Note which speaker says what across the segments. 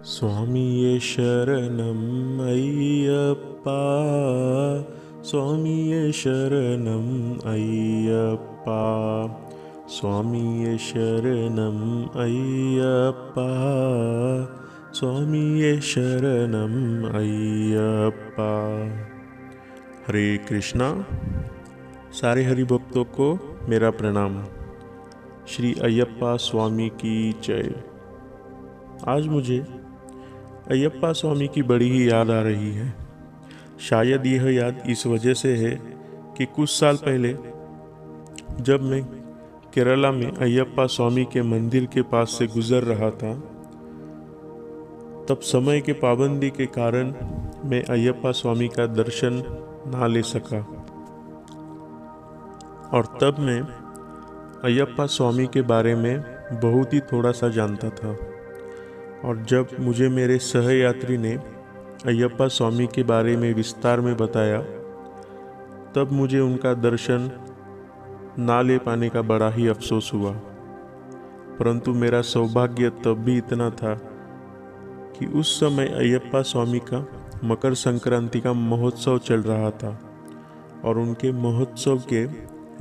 Speaker 1: சுவாமியே சரணம் ஐயப்பா, சுவாமியே சரணம் ஐயப்பா, சுவாமியே சரணம் ஐயப்பா, சுவாமியே शरणम अय्यप्पा। हरे कृष्णा। सारे हरि भक्तों को मेरा प्रणाम। श्री अय्यप्पा स्वामी की जय। आज मुझे अय्यप्पा स्वामी की बड़ी ही याद आ रही है। शायद यह याद इस वजह से है कि कुछ साल पहले जब मैं केरला में अय्यप्पा स्वामी के मंदिर के पास से गुजर रहा था, तब समय के पाबंदी के कारण मैं अय्यप्पा स्वामी का दर्शन ना ले सका। और तब मैं अय्यप्पा स्वामी के बारे में बहुत ही थोड़ा सा जानता था। और जब मुझे मेरे सहयात्री ने अय्यप्पा स्वामी के बारे में विस्तार में बताया, तब मुझे उनका दर्शन ना ले पाने का बड़ा ही अफसोस हुआ। परंतु मेरा सौभाग्य तब भी इतना था कि उस समय अय्यप्पा स्वामी का मकर संक्रांति का महोत्सव चल रहा था। और उनके महोत्सव के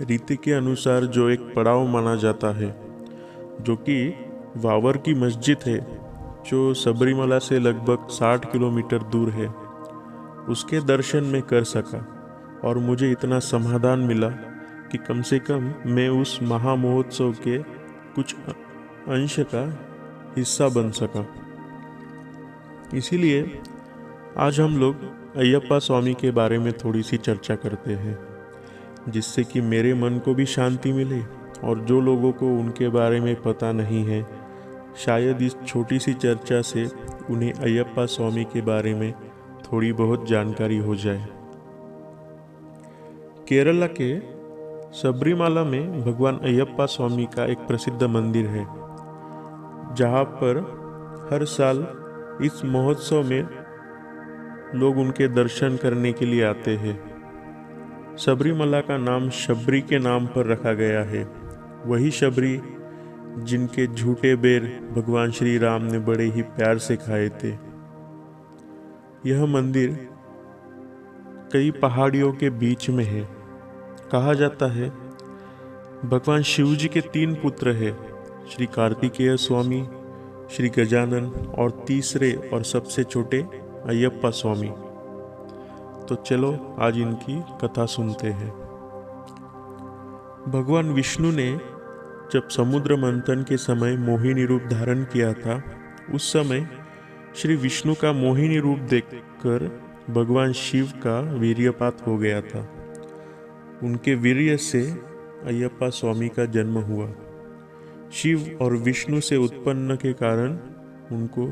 Speaker 1: रीति के अनुसार जो एक पड़ाव माना जाता है, जो कि वावर की मस्जिद है, जो सबरीमला से लगभग 60 किलोमीटर दूर है, उसके दर्शन मैं कर सका। और मुझे इतना समाधान मिला कि कम से कम मैं उस महामहोत्सव के कुछ अंश का हिस्सा बन सका। इसीलिए आज हम लोग अय्यप्पा स्वामी के बारे में थोड़ी सी चर्चा करते हैं, जिससे कि मेरे मन को भी शांति मिले और जो लोगों को उनके बारे में पता नहीं है, शायद इस छोटी सी चर्चा से उन्हें अय्यप्पा स्वामी के बारे में थोड़ी बहुत जानकारी हो जाए। केरला के सबरीमाला में भगवान अय्यप्पा स्वामी का एक प्रसिद्ध मंदिर है, जहाँ पर हर साल इस महोत्सव में लोग उनके दर्शन करने के लिए आते हैं। सबरीमला का नाम शबरी के नाम पर रखा गया है। वही शबरी जिनके झूठे बेर भगवान श्री राम ने बड़े ही प्यार से खाए थे। यह मंदिर कई पहाड़ियों के बीच में है। कहा जाता है भगवान शिव जी के 3 पुत्र हैं, श्री कार्तिकेय स्वामी, श्री गजानन और तीसरे और सबसे छोटे अय्यप्पा स्वामी। तो चलो आज इनकी कथा सुनते हैं। भगवान विष्णु ने जब समुद्र मंथन के समय मोहिनी रूप धारण किया था, उस समय श्री विष्णु का मोहिनी रूप देखकर भगवान शिव का वीर्यपात हो गया था। उनके वीर्य से अय्यप्पा स्वामी का जन्म हुआ। शिव और विष्णु से उत्पन्न के कारण उनको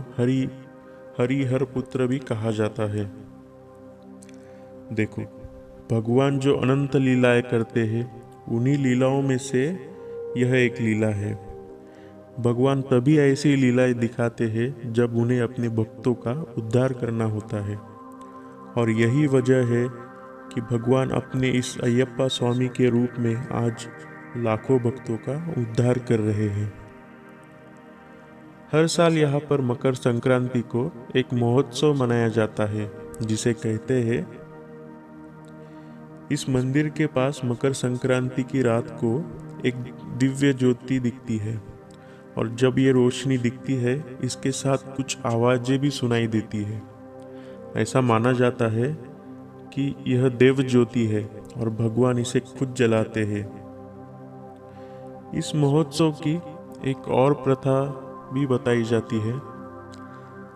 Speaker 1: हरिहर पुत्र भी कहा जाता है। देखो, भगवान जो अनंत लीलाएं करते हैं, उन्हीं लीलाओं में से यह एक लीला है। भगवान तभी ऐसी लीलाएं दिखाते हैं जब उन्हें अपने भक्तों का उद्धार करना होता है। और यही वजह है कि भगवान अपने इस अय्यप्पा स्वामी के रूप में आज लाखों भक्तों का उद्धार कर रहे हैं। हर साल यहाँ पर मकर संक्रांति को एक महोत्सव मनाया जाता है, जिसे कहते हैं। इस मंदिर के पास मकर संक्रांति की रात को एक दिव्य ज्योति दिखती है। और जब ये रोशनी दिखती है, इसके साथ कुछ आवाजें भी सुनाई देती है। ऐसा माना जाता है कि यह देव ज्योति है और भगवान इसे खुद जलाते हैं। इस महोत्सव की एक और प्रथा भी बताई जाती है।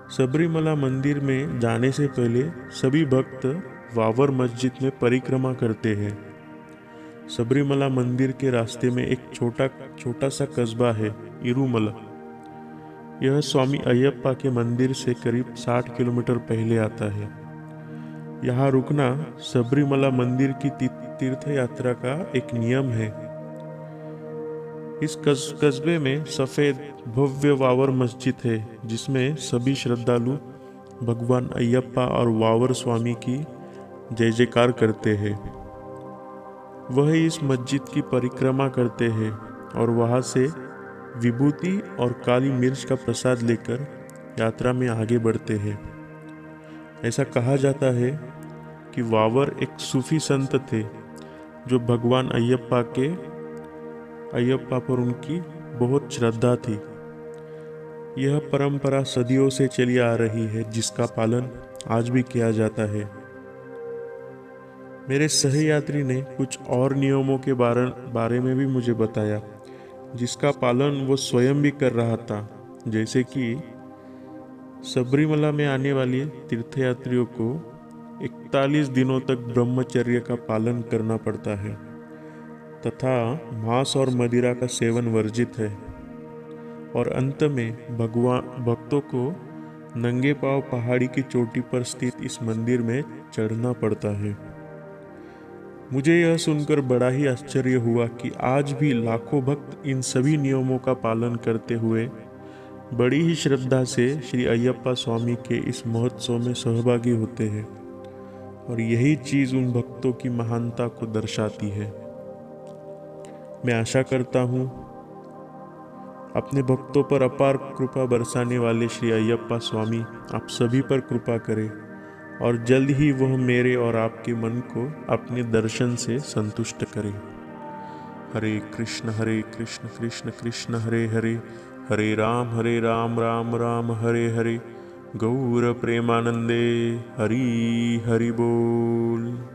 Speaker 1: सबरीमला मंदिर में जाने से पहले सभी भक्त वावर मस्जिद में परिक्रमा करते हैं। सबरीमला मंदिर के रास्ते में एक छोटा सा कस्बा है, इरुमला। यह स्वामी अय्यप्पा के मंदिर से करीब 60 किलोमीटर पहले आता है। यहाँ रुकना सबरीमला मंदिर की तीर्थ यात्रा का एक नियम है। इस कस्बे में सफ़ेद भव्य वावर मस्जिद है, जिसमें सभी श्रद्धालु भगवान अय्यप्पा और वावर स्वामी की जय जयकार करते हैं। वह इस मस्जिद की परिक्रमा करते हैं और वहाँ से विभूति और काली मिर्च का प्रसाद लेकर यात्रा में आगे बढ़ते हैं। ऐसा कहा जाता है कि वावर एक सूफी संत थे जो भगवान अयप्पा पर उनकी बहुत श्रद्धा थी। यह परंपरा सदियों से चली आ रही है, जिसका पालन आज भी किया जाता है। मेरे सहयात्री ने कुछ और नियमों के बारे में भी मुझे बताया, जिसका पालन वो स्वयं भी कर रहा था। जैसे कि सबरीमला में आने वाले तीर्थयात्रियों को 41 दिनों तक ब्रह्मचर्य का पालन करना पड़ता है तथा मांस और मदिरा का सेवन वर्जित है। और अंत में भक्तों को नंगे पांव पहाड़ी की चोटी पर स्थित इस मंदिर में चढ़ना पड़ता है। मुझे यह सुनकर बड़ा ही आश्चर्य हुआ कि आज भी लाखों भक्त इन सभी नियमों का पालन करते हुए बड़ी ही श्रद्धा से श्री अयप्पा स्वामी के इस महोत्सव में सहभागी होते हैं। और यही चीज़ उन भक्तों की महानता को दर्शाती है। मैं आशा करता हूँ अपने भक्तों पर अपार कृपा बरसाने वाले श्री अयप्पा स्वामी आप सभी पर कृपा करें और जल्द ही वह मेरे और आपके मन को अपने दर्शन से संतुष्ट करें। हरे कृष्ण कृष्ण कृष्ण हरे हरे, हरे राम राम राम हरे हरे। गौर प्रेमानंदे हरि हरि बोल।